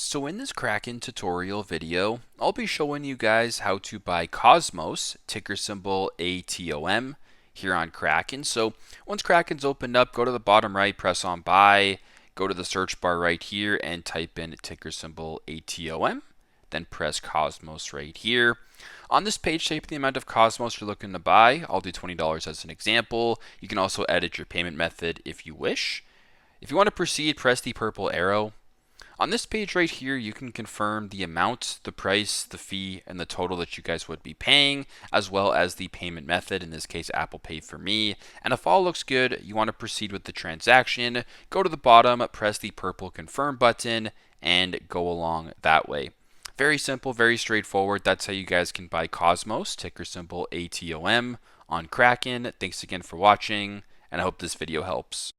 So in this Kraken tutorial video, I'll be showing you guys how to buy Cosmos, ticker symbol ATOM, here on Kraken. So once Kraken's opened up, go to the bottom right, press on buy, go to the search bar right here and type in ticker symbol ATOM, then press Cosmos right here. On this page, type the amount of Cosmos you're looking to buy. I'll do $20 as an example. You can also edit your payment method if you wish. If you want to proceed, press the purple arrow. On this page right here, you can confirm the amount, the price, the fee, and the total that you guys would be paying, as well as the payment method, in this case Apple Pay for me. And if all looks good, you want to proceed with the transaction. Go to the bottom, press the purple confirm button, and go along that way. Very simple, very straightforward. That's how you guys can buy Cosmos, ticker symbol ATOM, on Kraken. Thanks again for watching, and I hope this video helps.